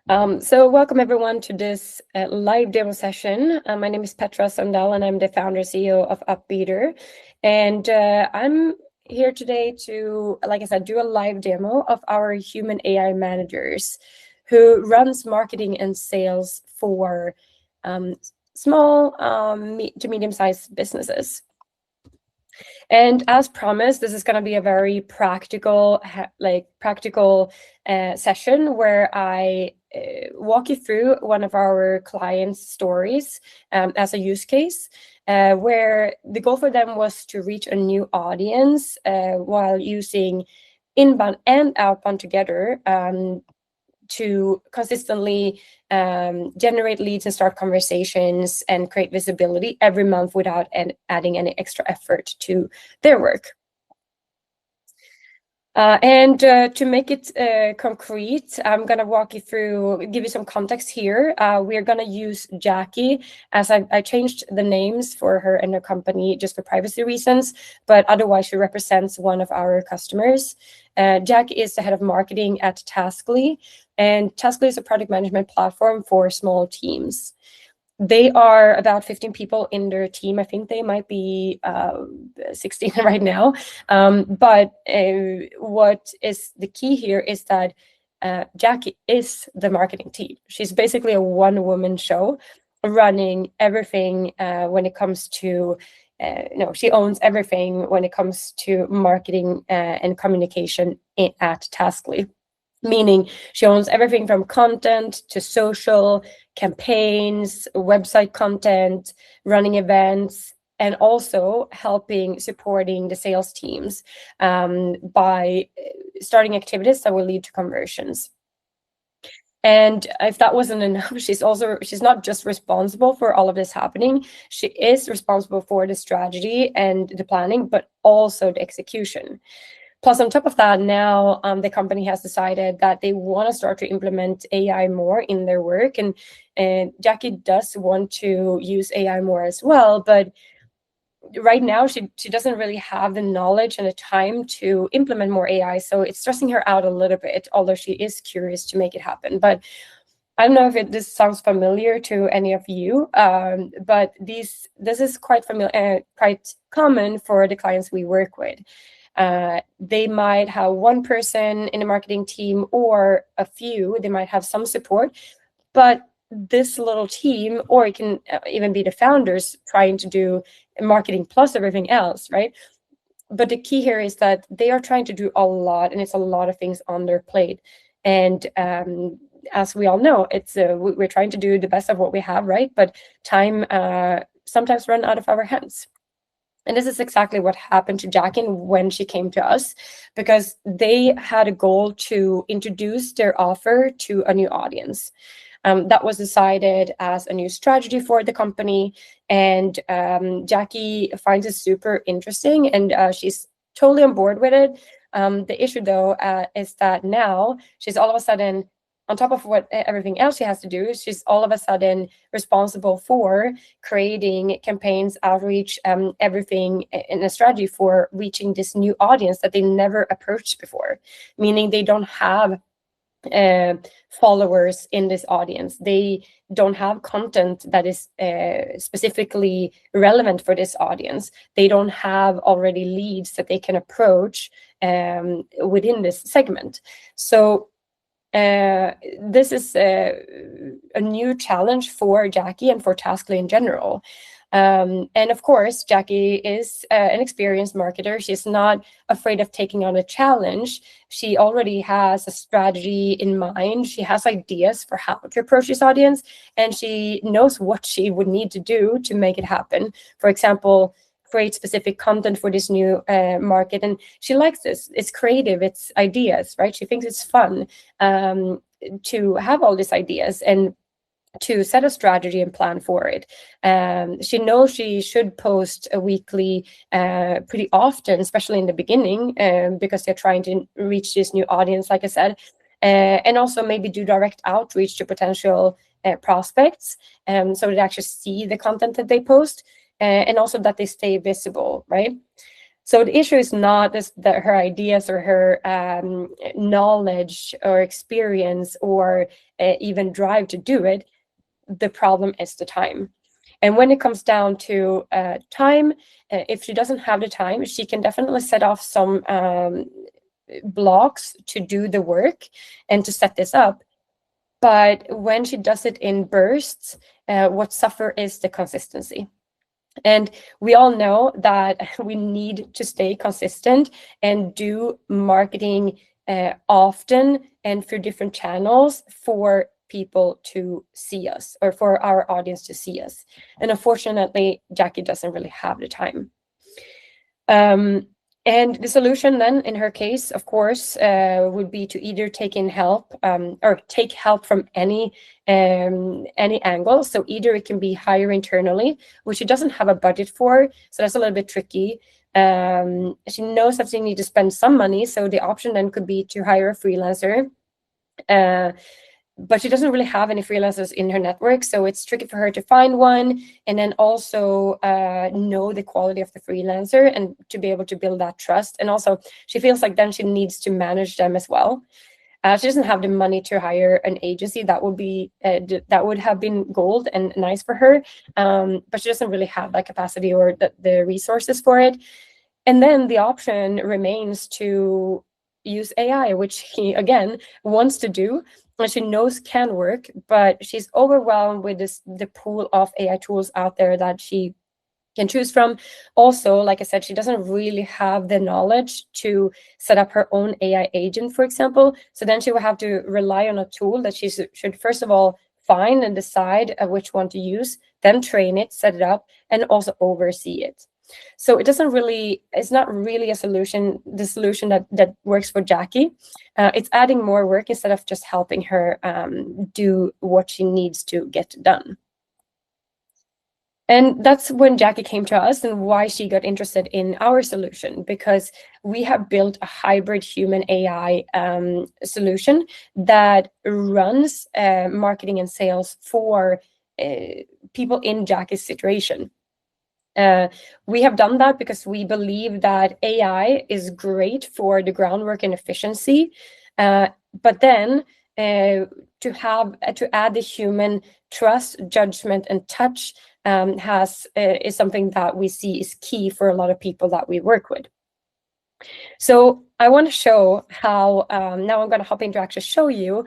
So welcome everyone to this live demo session. My name is Petra Sandell and I'm the founder CEO of Upbeater. And I'm here today to, like I said, do a live demo of our human AI managers who runs marketing and sales for small to medium-sized businesses. And as promised, this is going to be a very practical, session where I walk you through one of our clients' stories as a use case, where the goal for them was to reach a new audience while using inbound and outbound together to consistently generate leads and start conversations and create visibility every month without adding any extra effort to their work. To make it concrete, I'm going to walk you through, give you some context here. We're going to use Jackie, as I changed the names for her and her company just for privacy reasons, but otherwise she represents one of our customers. Jackie is the head of marketing at Taskly, and Taskly is a product management platform for small teams. They are about 15 people in their team. I think they might be 16 right now. But what is the key here is that Jackie is the marketing team. She's basically a one-woman show running everything when it comes to she owns everything when it comes to marketing and communication at Taskly. Meaning she owns everything from content to social, campaigns, website content, running events, and also supporting the sales teams by starting activities that will lead to conversions. And if that wasn't enough, she's not just responsible for all of this happening. She is responsible for the strategy and the planning, but also the execution. Plus, on top of that, now the company has decided that they want to start to implement AI more in their work. And Jackie does want to use AI more as well. But right now, she doesn't really have the knowledge and the time to implement more AI. So it's stressing her out a little bit, although she is curious to make it happen. But I don't know if this sounds familiar to any of you, but this is quite common for the clients we work with. They might have one person in a marketing team or a few. They might have some support, but this little team, or it can even be the founders trying to do marketing plus everything else, right? But the key here is that they are trying to do a lot, and it's a lot of things on their plate. And as we all know, we're trying to do the best of what we have, right? But time sometimes run out of our hands. And this is exactly what happened to Jackie when she came to us, because they had a goal to introduce their offer to a new audience. That was decided as a new strategy for the company. And Jackie finds it super interesting, and she's totally on board with it. The issue, though, is that now she's all of a sudden, on top of everything else she has to do, she's all of a sudden responsible for creating campaigns, outreach, everything in a strategy for reaching this new audience that they never approached before. Meaning they don't have followers in this audience. They don't have content that is specifically relevant for this audience. They don't have already leads that they can approach within this segment. So this is a new challenge for Jackie and for Taskly in general. And of course, Jackie is an experienced marketer. She's not afraid of taking on a challenge. She already has a strategy in mind. She has ideas for how to approach this audience, and she knows what she would need to do to make it happen. For example, create specific content for this new market. And she likes this. It's creative, it's ideas, right? She thinks it's fun to have all these ideas and to set a strategy and plan for it. She knows she should post a weekly pretty often, especially in the beginning, because they're trying to reach this new audience, like I said, and also maybe do direct outreach to potential prospects so they actually see the content that they post. And also that they stay visible, right? So the issue is not that her ideas or her knowledge or experience or even drive to do it. The problem is the time. And when it comes down to time, if she doesn't have the time, she can definitely set off some blocks to do the work and to set this up. But when she does it in bursts, what suffer is the consistency. And we all know that we need to stay consistent and do marketing often and through different channels for people to see us, or for our audience to see us. And unfortunately, Jackie doesn't really have the time. And the solution then, in her case, of course, would be to either take in help or take help from any angle. So either it can be hire internally, which she doesn't have a budget for, so that's a little bit tricky. She knows that she needs to spend some money, so the option then could be to hire a freelancer. But she doesn't really have any freelancers in her network, so it's tricky for her to find one, and then also know the quality of the freelancer and to be able to build that trust. And also, she feels like then she needs to manage them as well. She doesn't have the money to hire an agency. That would have been gold and nice for her, but she doesn't really have that capacity or the resources for it. And then the option remains to use AI, which he again wants to do, and she knows can work, but she's overwhelmed with the pool of AI tools out there that she can choose from. Also, like I said, she doesn't really have the knowledge to set up her own AI agent, for example. So then she will have to rely on a tool that she should first of all find and decide which one to use, then train it, set it up, and also oversee it. So it's not really a solution, the solution that works for Jackie. It's adding more work instead of just helping her do what she needs to get done. And that's when Jackie came to us and why she got interested in our solution, because we have built a hybrid human AI solution that runs marketing and sales for people in Jackie's situation. We have done that because we believe that AI is great for the groundwork and efficiency, but then to add the human trust, judgment, and touch is something that we see is key for a lot of people that we work with. So I want to show how, now I'm going to hop in to actually show you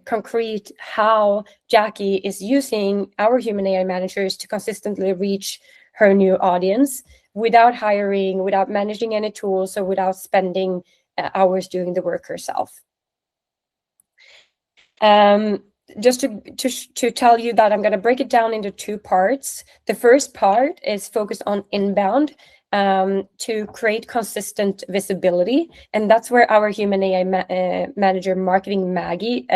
concrete how Jackie is using our human AI managers to consistently reach her new audience without hiring, without managing any tools, or without spending hours doing the work herself. Just to tell you that I'm going to break it down into two parts. The first part is focused on inbound to create consistent visibility. And that's where our human AI manager, Marketing Maggie,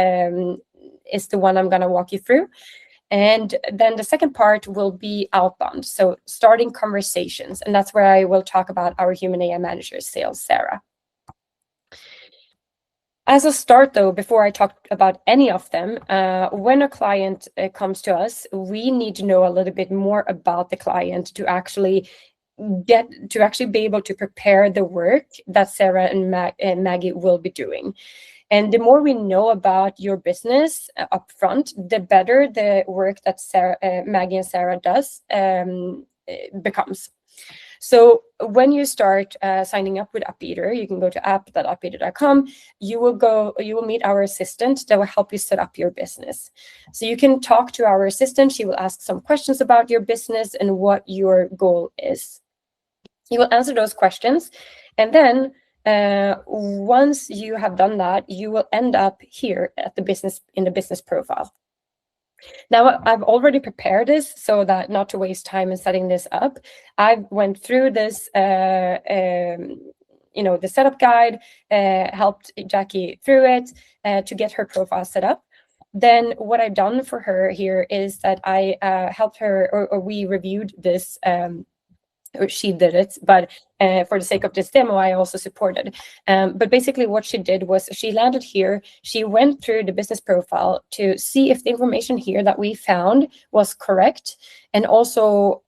is the one I'm going to walk you through. And then the second part will be outbound, so starting conversations. And that's where I will talk about our human AI manager, Sales Sarah. As a start, though, before I talk about any of them, when a client comes to us, we need to know a little bit more about the client to actually be able to prepare the work that Sarah and Maggie will be doing. And the more we know about your business upfront, the better the work that Maggie and Sarah does becomes. So when you start signing up with Upbeater, you can go to app.upbeater.com. You will meet our assistant that will help you set up your business. So you can talk to our assistant. She will ask some questions about your business and what your goal is. You will answer those questions, and then once you have done that, you will end up here at the business profile. Now, I've already prepared this so that not to waste time in setting this up. I went through this, the setup guide, helped Jackie through it to get her profile set up. Then what I've done for her here is that I helped her, or we reviewed this. Or she did it, but for the sake of this demo, I also supported. But basically what she did was she landed here. She went through the business profile to see if the information here that we found was correct, and also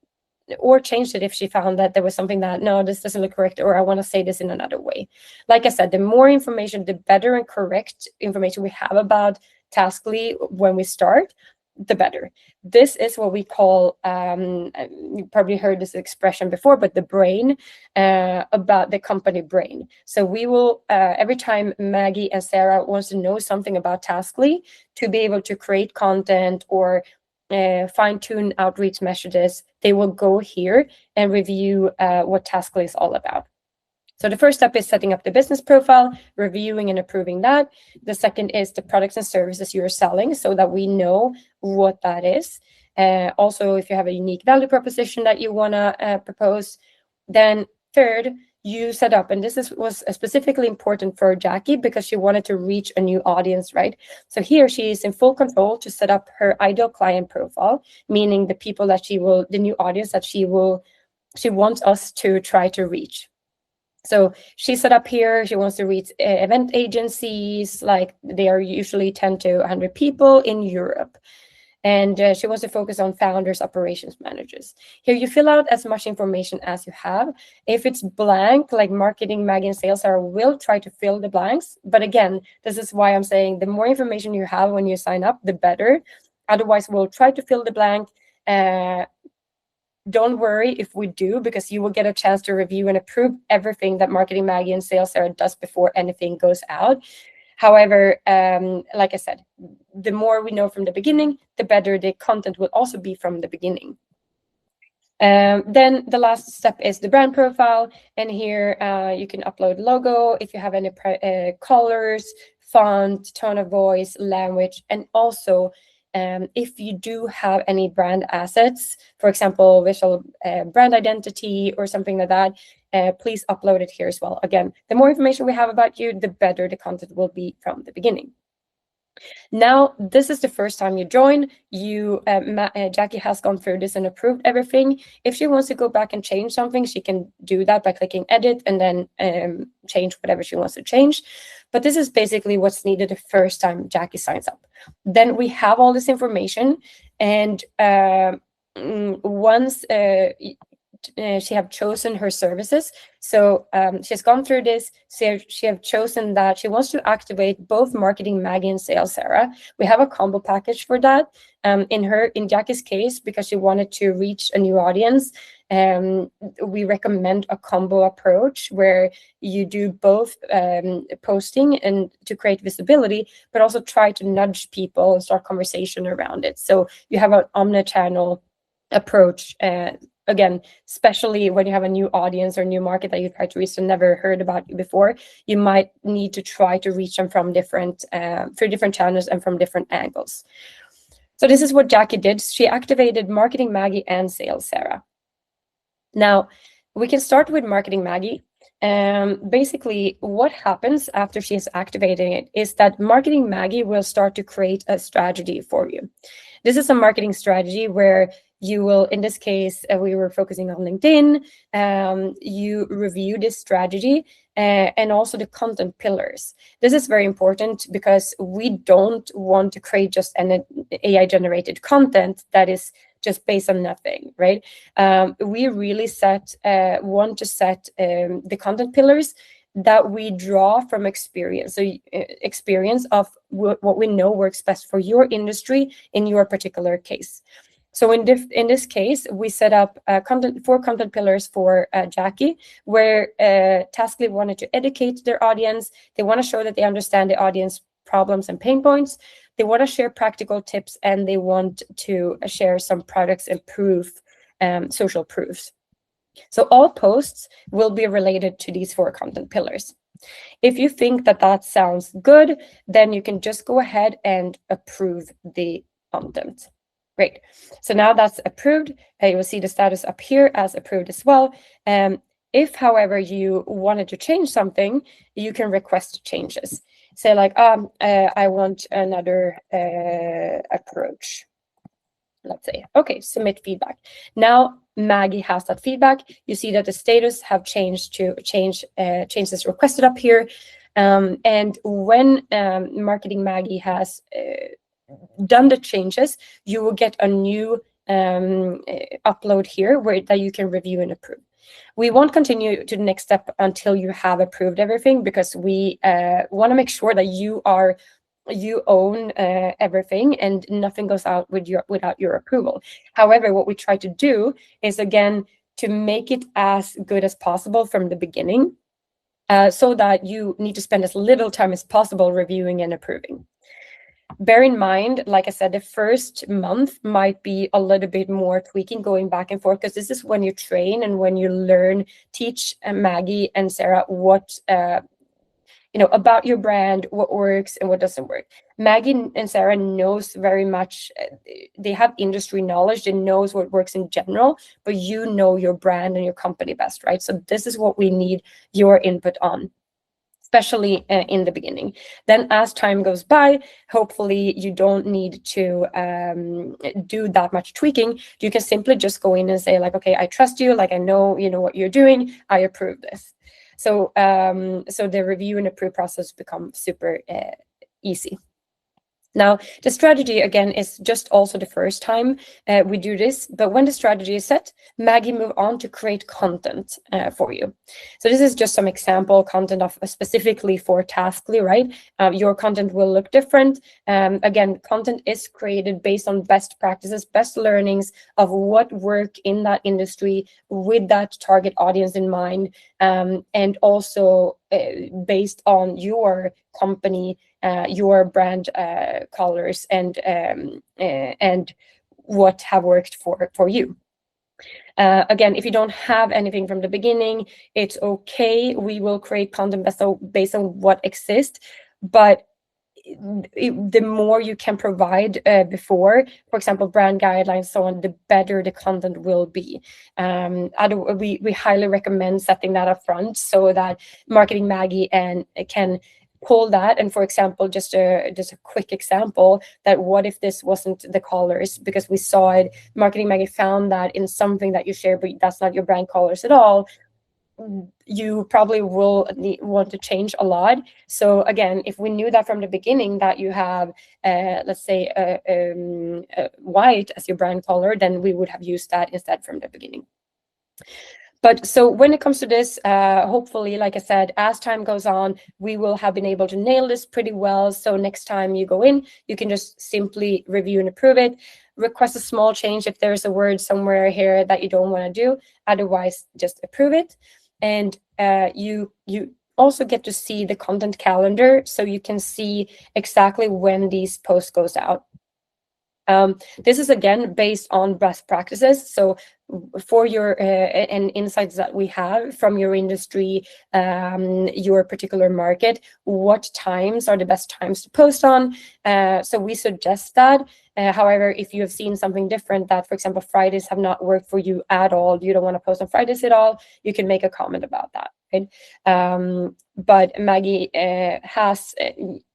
or changed it if she found that there was something that, no, this doesn't look correct, or I want to say this in another way. Like I said, the more information, the better and correct information we have about Taskly when we start, the better. This is what we call, you probably heard this expression before, but the brain, about the company brain. So we will, every time Maggie and Sarah wants to know something about Taskly, to be able to create content or fine-tune outreach messages, they will go here and review what Taskly is all about. So the first step is setting up the business profile, reviewing and approving that. The second is the products and services you're selling, so that we know what that is. Also, if you have a unique value proposition that you want to propose. Then third, you set up, and this was specifically important for Jackie because she wanted to reach a new audience, right? So here she is in full control to set up her ideal client profile, meaning the people that the new audience that she wants us to try to reach. So she set up here, she wants to reach event agencies, like they are usually 10 to 100 people in Europe. And she wants to focus on founders, operations managers. Here you fill out as much information as you have. If it's blank, like marketing, Maggie, and sales, Sarah will try to fill the blanks. But again, this is why I'm saying the more information you have when you sign up, the better. Otherwise, we'll try to fill the blank. Don't worry if we do, because you will get a chance to review and approve everything that Marketing Maggie and Sales Sarah does before anything goes out. However, like I said, the more we know from the beginning, the better the content will also be from the beginning. Then the last step is the brand profile. And here you can upload logo if you have any colors, font, tone of voice, language, and also if you do have any brand assets, for example, visual brand identity or something like that, please upload it here as well. Again, the more information we have about you, the better the content will be from the beginning. Now, this is the first time you join. Jackie has gone through this and approved everything. If she wants to go back and change something, she can do that by clicking edit and then change whatever she wants to change. But this is basically what's needed the first time Jackie signs up. Then we have all this information, and once she have chosen her services, so she's gone through this, she have chosen that she wants to activate both Marketing Maggie and Sales Sarah. We have a combo package for that. In Jackie's case, because she wanted to reach a new audience, we recommend a combo approach where you do both posting and to create visibility, but also try to nudge people and start conversation around it. So you have an omni-channel approach. Again, especially when you have a new audience or new market that you try to reach and never heard about you before, you might need to try to reach them from different through different channels and from different angles. So this is what Jackie did. She activated Marketing Maggie and Sales Sarah. Now, we can start with Marketing Maggie. Basically, what happens after she is activating it is that Marketing Maggie will start to create a strategy for you. This is a marketing strategy where you will, in this case, we were focusing on LinkedIn. You review this strategy and also the content pillars. This is very important because we don't want to create just an AI-generated content that is just based on nothing, right? We really want to set the content pillars that we draw from experience. So experience of what we know works best for your industry in your particular case. So in this case, we set up four content pillars for Jackie, where Taskly wanted to educate their audience. They want to show that they understand the audience problems and pain points. They want to share practical tips, and they want to share some products and social proofs. So all posts will be related to these four content pillars. If you think that sounds good, then you can just go ahead and approve the content. Great. So now that's approved. You will see the status up here as approved as well. If, however, you wanted to change something, you can request changes. Say like, I want another approach. Let's say, okay, submit feedback. Now Maggie has that feedback. You see that the status have changed to changes requested up here. And when Marketing Maggie has done the changes, you will get a new upload here that you can review and approve. We won't continue to the next step until you have approved everything, because we want to make sure that you own everything and nothing goes out without your approval. However, what we try to do is, again, to make it as good as possible from the beginning, so that you need to spend as little time as possible reviewing and approving. Bear in mind, like I said, the first month might be a little bit more tweaking, going back and forth, because this is when you train and when you teach Maggie and Sarah what about your brand, what works and what doesn't work. Maggie and Sarah knows very much, they have industry knowledge, they knows what works in general, but you know your brand and your company best, right? So this is what we need your input on, especially in the beginning. Then as time goes by, hopefully you don't need to do that much tweaking. You can simply just go in and say, like, okay, I trust you, like I know what you're doing, I approve this. So the review and approve process become super easy. Now, the strategy, again, is just also the first time we do this, but when the strategy is set, Maggie move on to create content for you. So this is just some example content of specifically for Taskly, right? Your content will look different. Again, content is created based on best practices, best learnings of what work in that industry with that target audience in mind, and also based on your company, your brand colors, and what have worked for you. Again, if you don't have anything from the beginning, it's okay. We will create content based on what exists, but the more you can provide before, for example, brand guidelines, so on, the better the content will be. We highly recommend setting that up front so that Marketing Maggie can pull that. And for example, just a quick example, that what if this wasn't the colors, because we saw it, Marketing Maggie found that in something that you share, but that's not your brand colors at all, you probably will want to change a lot. So again, if we knew that from the beginning that you have, let's say, white as your brand color, then we would have used that instead from the beginning. But so when it comes to this, hopefully, like I said, as time goes on, we will have been able to nail this pretty well. So next time you go in, you can just simply review and approve it. Request a small change if there's a word somewhere here that you don't want to do. Otherwise, just approve it. And you also get to see the content calendar, so you can see exactly when these posts goes out. This is again based on best practices. So for your and insights that we have from your industry, your particular market, what times are the best times to post on. So we suggest that. However, if you have seen something different, that, for example, Fridays have not worked for you at all, you don't want to post on Fridays at all, you can make a comment about that. Right? But Maggie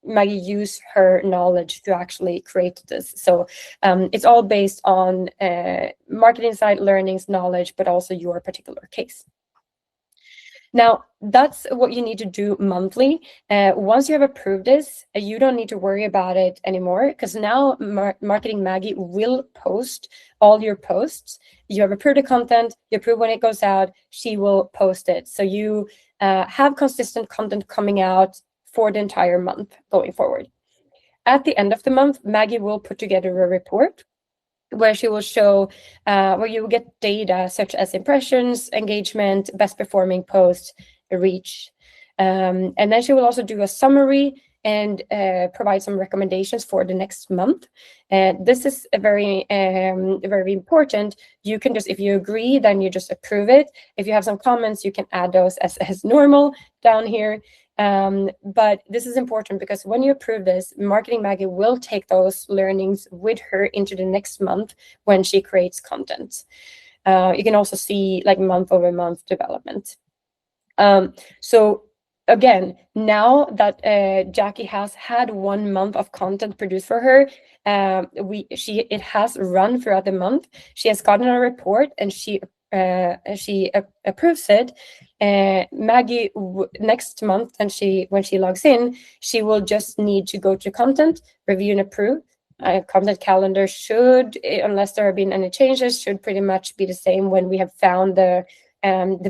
used her knowledge to actually create this. So it's all based on marketing side learnings, knowledge, but also your particular case. Now, that's what you need to do monthly. Once you have approved this, you don't need to worry about it anymore, because now Marketing Maggie will post all your posts. You have approved the content, you approve when it goes out, she will post it. So you have consistent content coming out for the entire month going forward. At the end of the month, Maggie will put together a report where she will show, where you will get data such as impressions, engagement, best performing posts, reach. And then she will also do a summary and provide some recommendations for the next month. And this is a very important. You can just, if you agree, then you just approve it. If you have some comments, you can add those as normal down here. But this is important because when you approve this, Marketing Maggie will take those learnings with her into the next month when she creates content. You can also see like month-over-month development. So again, now that Jackie has had 1 month of content produced for her, it has run throughout the month. She has gotten a report and she approves it. Maggie next month, and when she logs in, she will just need to go to content, review and approve, content calendar should, unless there have been any changes, should pretty much be the same when we have found the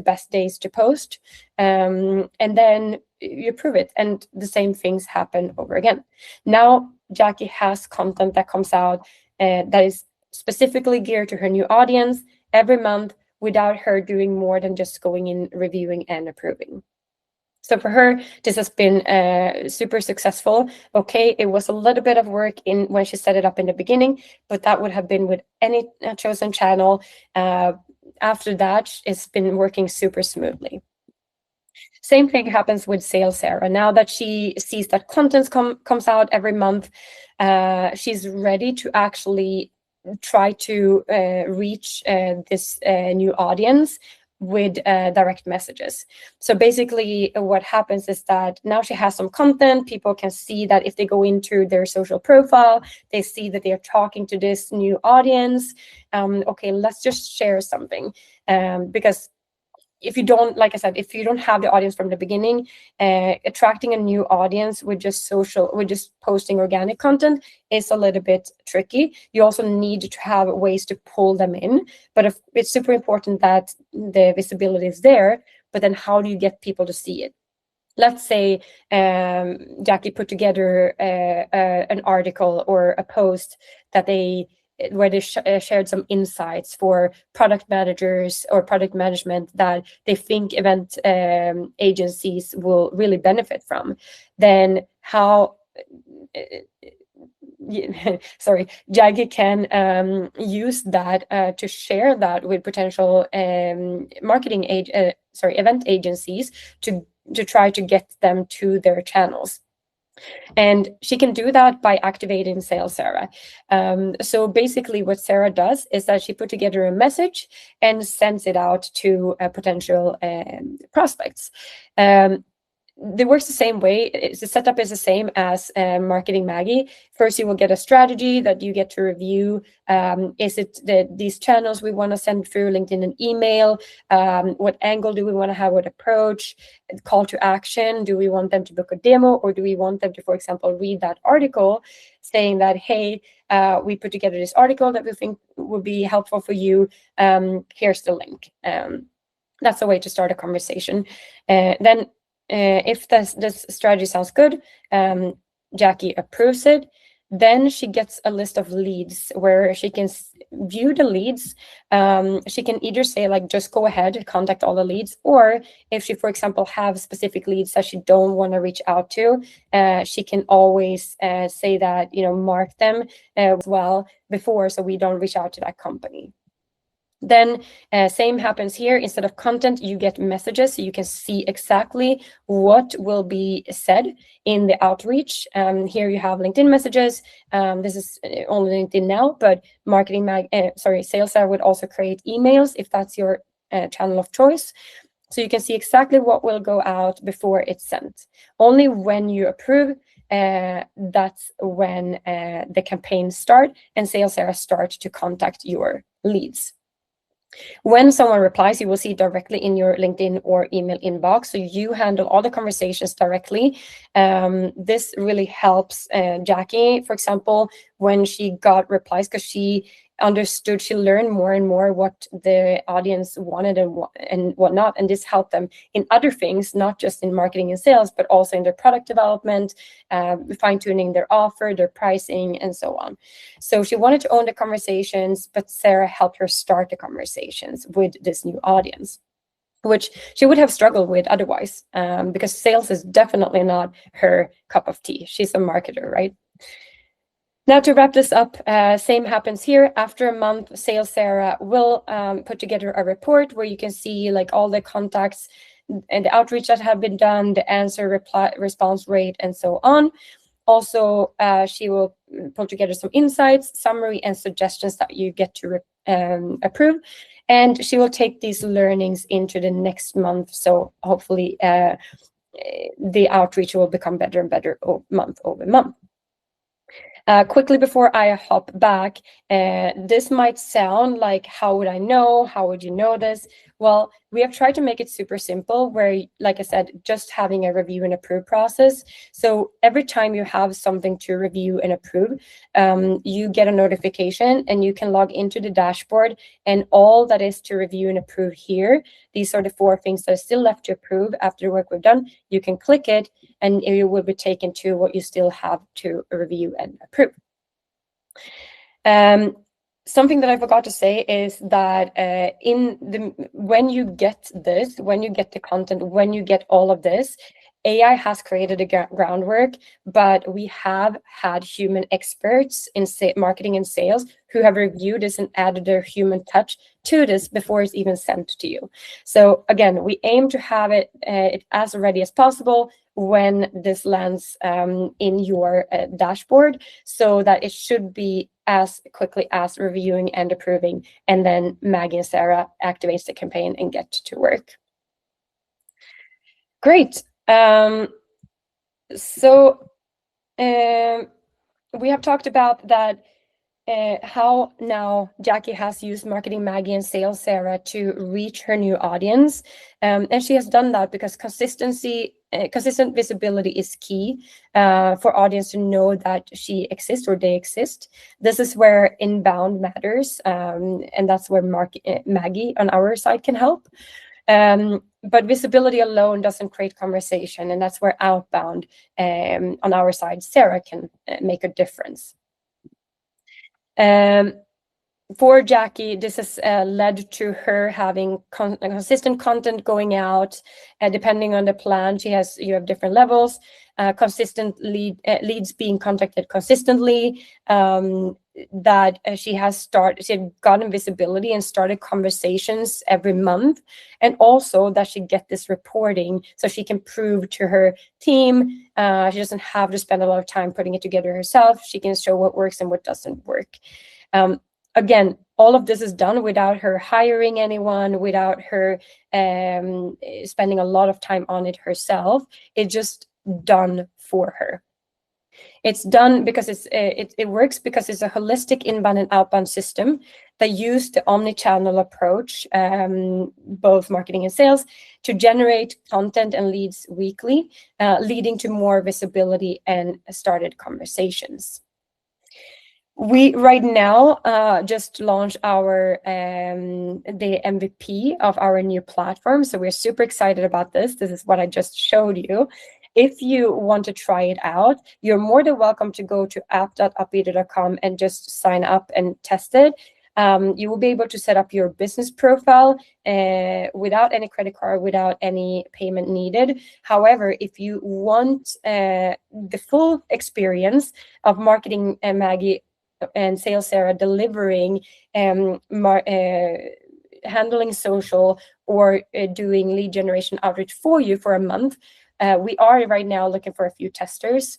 best days to post, and then you approve it, and the same things happen over again. Now Jackie has content that comes out that is specifically geared to her new audience every month, without her doing more than just going in, reviewing and approving. So for her, this has been super successful. Okay, it was a little bit of work when she set it up in the beginning, but that would have been with any chosen channel. After that, it's been working super smoothly. Same thing happens with Sales Sarah. Now that she sees that content comes out every month, she's ready to actually try to reach this new audience with direct messages. So basically what happens is that now she has some content. People can see that if they go into their social profile, they see that they are talking to this new audience. Okay, let's just share something, because if you don't, like I said, if you don't have the audience from the beginning, attracting a new audience with just posting organic content is a little bit tricky. You also need to have ways to pull them in, but it's super important that the visibility is there, but then how do you get people to see it? Let's say Jackie put together an article or a post where they shared some insights for product managers or product management that they think event agencies will really benefit from. Then how Jackie can use that to share that with potential event agencies to try to get them to their channels. And she can do that by activating Sales Sarah. So basically what Sarah does is that she put together a message and sends it out to potential prospects. It works the same way. The setup is the same as Marketing Maggie. First, you will get a strategy that you get to review. Is it these channels we want to send through LinkedIn and email? What angle do we want to have with approach? Call to action. Do we want them to book a demo, or do we want them to, for example, read that article saying that, hey, we put together this article that we think would be helpful for you. Here's the link. That's a way to start a conversation. Then if this strategy sounds good, Jackie approves it. Then she gets a list of leads where she can view the leads. She can either say, like, just go ahead, contact all the leads, or if she, for example, have specific leads that she don't want to reach out to, she can always say that, mark them as well before, so we don't reach out to that company. Then same happens here. Instead of content, you get messages, so you can see exactly what will be said in the outreach. Here you have LinkedIn messages. This is only LinkedIn now, but Sales Sarah would also create emails if that's your channel of choice. So you can see exactly what will go out before it's sent. Only when you approve, that's when the campaigns start and Sales Sarah starts to contact your leads. When someone replies, you will see directly in your LinkedIn or email inbox. So you handle all the conversations directly. This really helps Jackie, for example, when she got replies, because she understood, she learned more and more what the audience wanted and whatnot, and this helped them in other things, not just in marketing and sales, but also in their product development, fine-tuning their offer, their pricing, and so on. So she wanted to own the conversations, but Sarah helped her start the conversations with this new audience, which she would have struggled with otherwise, because sales is definitely not her cup of tea. She's a marketer, right? Now, to wrap this up, same happens here. After a month, Sales Sarah will put together a report where you can see, like, all the contacts and the outreach that have been done, the response rate, and so on. Also, she will put together some insights, summary, and suggestions that you get to approve. And she will take these learnings into the next month. So hopefully the outreach will become better and better month over month. Quickly before I hop back, this might sound like, how would I know? How would you know this? Well, we have tried to make it super simple where, like I said, just having a review and approve process. So every time you have something to review and approve, you get a notification and you can log into the dashboard, and all that is to review and approve here, these are the 4 things that are still left to approve after the work we've done. You can click it and you will be taken to what you still have to review and approve. Something that I forgot to say is that when you get the content, when you get all of this, AI has created a groundwork, but we have had human experts in marketing and sales who have reviewed this and added their human touch to this before it's even sent to you. So again, we aim to have it as ready as possible when this lands in your dashboard, so that it should be as quickly as reviewing and approving, and then Maggie and Sarah activates the campaign and get to work. Great. So we have talked about that, how now Jackie has used Marketing Maggie and Sales Sarah to reach her new audience. And she has done that because consistent visibility is key for audience to know that she exists or they exist. This is where inbound matters, and that's where Maggie on our side can help. But visibility alone doesn't create conversation, and that's where outbound on our side, Sarah, can make a difference. For Jackie, this has led to her having consistent content going out. Depending on the plan, you have different levels. Consistent leads being contacted consistently. That she had gotten visibility and started conversations every month, and also that she get this reporting so she can prove to her team. She doesn't have to spend a lot of time putting it together herself. She can show what works and what doesn't work. Again, all of this is done without her hiring anyone, without her spending a lot of time on it herself. It's just done for her. It's done because it works because it's a holistic inbound and outbound system that use the omni-channel approach, both marketing and sales, to generate content and leads weekly, leading to more visibility and started conversations. We right now just launched the MVP of our new platform, so we're super excited about this. This is what I just showed you. If you want to try it out, you're more than welcome to go to app.upbeater.com and just sign up and test it. You will be able to set up your business profile without any credit card, without any payment needed. However, if you want the full experience of Marketing Maggie and Sales Sarah delivering, handling social, or doing lead generation outreach for you for a month, we are right now looking for a few testers.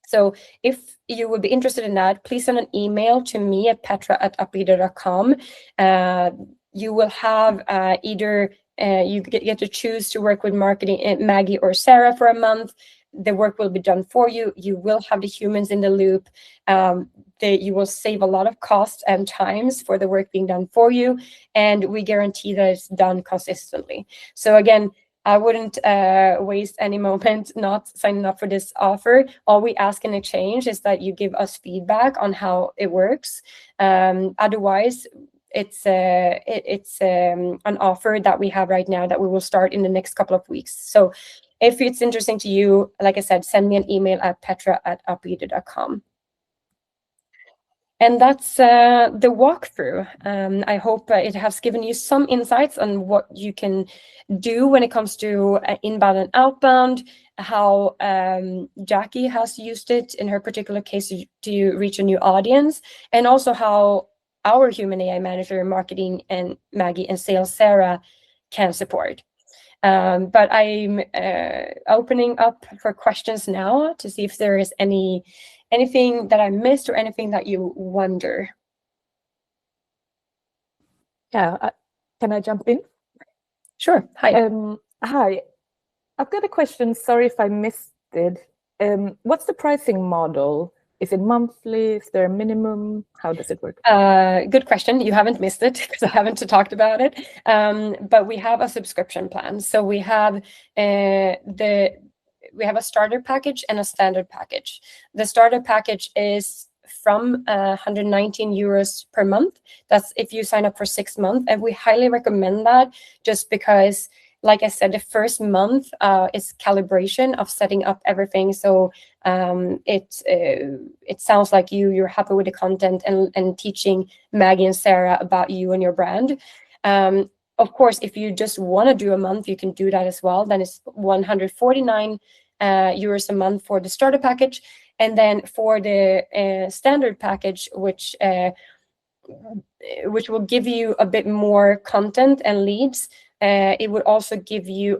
So if you would be interested in that, please send an email to me at petra@upbeater.com. You will have either you get to choose to work with Marketing Maggie or Sarah for a month. The work will be done for you. You will have the humans in the loop. You will save a lot of costs and times for the work being done for you, and we guarantee that it's done consistently. So again, I wouldn't waste any moment not signing up for this offer. All we ask in exchange is that you give us feedback on how it works. Otherwise, it's an offer that we have right now that we will start in the next couple of weeks. So if it's interesting to you, like I said, send me an email at petra@upbeater.com. And that's the walkthrough. I hope it has given you some insights on what you can do when it comes to inbound and outbound, how Jackie has used it in her particular case to reach a new audience, and also how our human AI manager, Marketing and Maggie and Sales Sarah, can support. But I'm opening up for questions now to see if there is anything that I missed or anything that you wonder. Yeah, can I jump in? Sure. Hi. Hi, I've got a question. Sorry if I missed it. What's the pricing model Is it monthly? Is there a minimum? How does it work? Good question. You haven't missed it because I haven't talked about it. But we have a subscription plan. So we have we have a starter package and a standard package. The starter package is from 119 euros per month. That's if you sign up for 6 months, and we highly recommend that just because, like I said, the first month is calibration of setting up everything. So it sounds like you're happy with the content and teaching Maggie and Sarah about you and your brand. Of course, if you just want to do a month, you can do that as well. Then it's 149 euros a month for the starter package, and then for the standard package, which will give you a bit more content and leads. It would also give you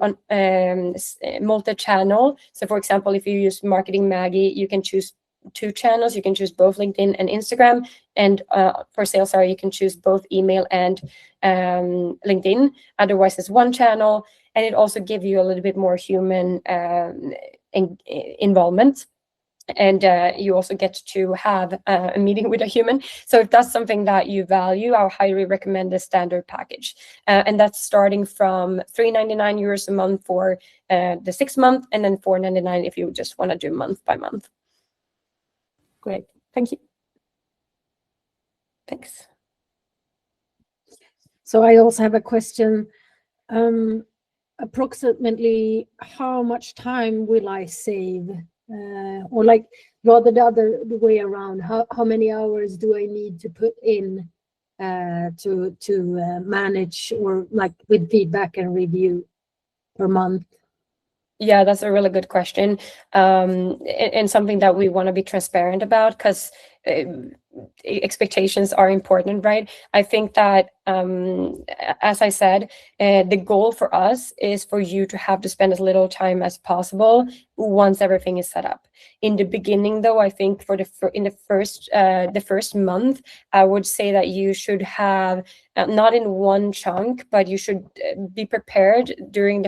multi-channel. So for example, if you use Marketing Maggie, you can choose 2 channels. You can choose both LinkedIn and Instagram. And for Sales Sarah, you can choose both email and LinkedIn. Otherwise, it's 1 channel. And it also gives you a little bit more human involvement. And you also get to have a meeting with a human. So if that's something that you value, I highly recommend the standard package. And that's starting from 399 euros a month for the 6 month, and then 499 if you just want to do month by month. Great. Thank you. Thanks. So I also have a question. Approximately how much time will I save? Or like rather the way around, how many hours do I need to put in to manage, or like with feedback and review per month? Yeah, that's a really good question, and something that we want to be transparent about, because expectations are important, right? I think that, as I said, the goal for us is for you to have to spend as little time as possible once everything is set up. In the beginning, though, I think for the first month, I would say that you should have not in one chunk, but you should be prepared during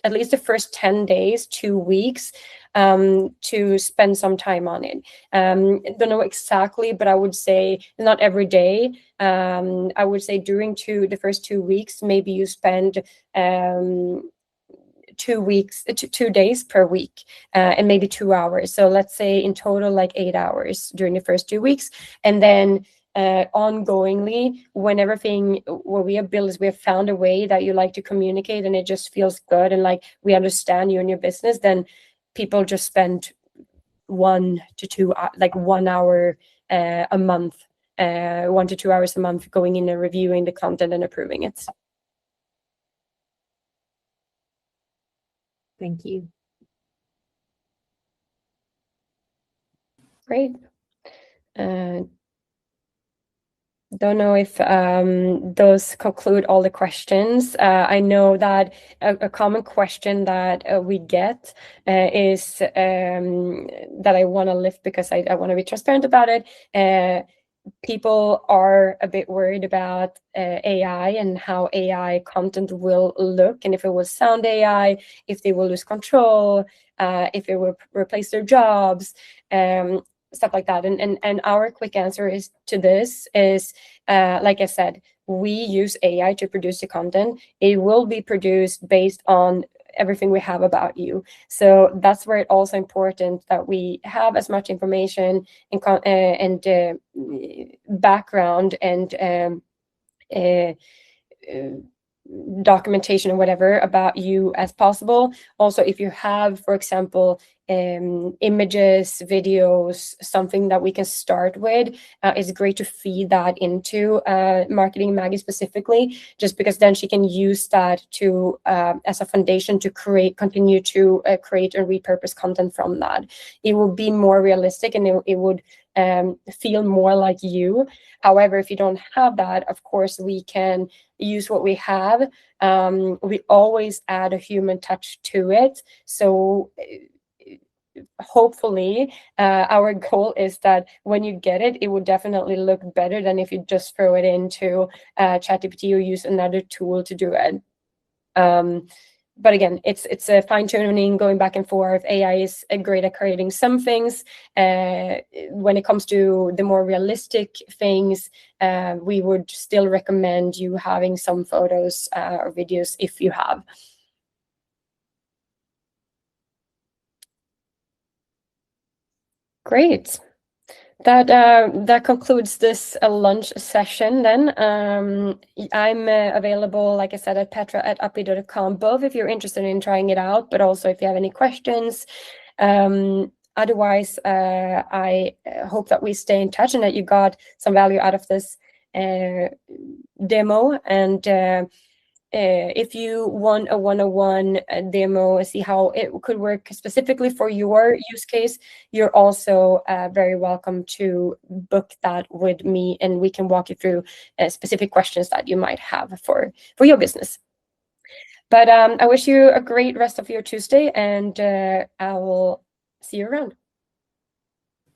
at least the first 10 days, 2 weeks, to spend some time on it. I don't know exactly, but I would say not every day. I would say during the first 2 weeks, maybe you spend 2 days per week, and maybe 2 hours. So let's say in total, like 8 hours during the first 2 weeks. And then ongoingly, what we have built is we have found a way that you like to communicate and it just feels good, and like we understand you and your business, then people just spend 1 to 2 like 1 hour a month, 1 to 2 hours a month going in and reviewing the content and approving it. Thank you. Great. Don't know if those conclude all the questions. I know that a common question that we get is that I want to lift because I want to be transparent about it. People are a bit worried about AI and how AI content will look, and if it will sound AI, if they will lose control, if it will replace their jobs. Stuff like that, and our quick answer to this is, like I said, we use AI to produce the content. It will be produced based on everything we have about you. So that's where it's also important that we have as much information and background and documentation or whatever about you as possible. Also, if you have, for example, images, videos, something that we can start with, it's great to feed that into Marketing Maggie specifically, just because then she can use that to as a foundation to continue to create and repurpose content from that. It will be more realistic, and it would feel more like you. However, if you don't have that, of course, we can use what we have. We always add a human touch to it. So hopefully, our goal is that when you get it, it will definitely look better than if you just throw it into ChatGPT or use another tool to do it. but again, it's a fine tuning, going back and forth. AI is great at creating some things. When it comes to the more realistic things, we would still recommend you having some photos or videos if you have. Great. That concludes this lunch session then. I'm available, like I said, at petra@apply.com, both if you're interested in trying it out, but also if you have any questions. Otherwise, I hope that we stay in touch and that you got some value out of this demo. And if you want a one-on-one demo, see how it could work specifically for your use case, you're also very welcome to book that with me, and we can walk you through specific questions that you might have for your business. But I wish you a great rest of your Tuesday, and I will see you around.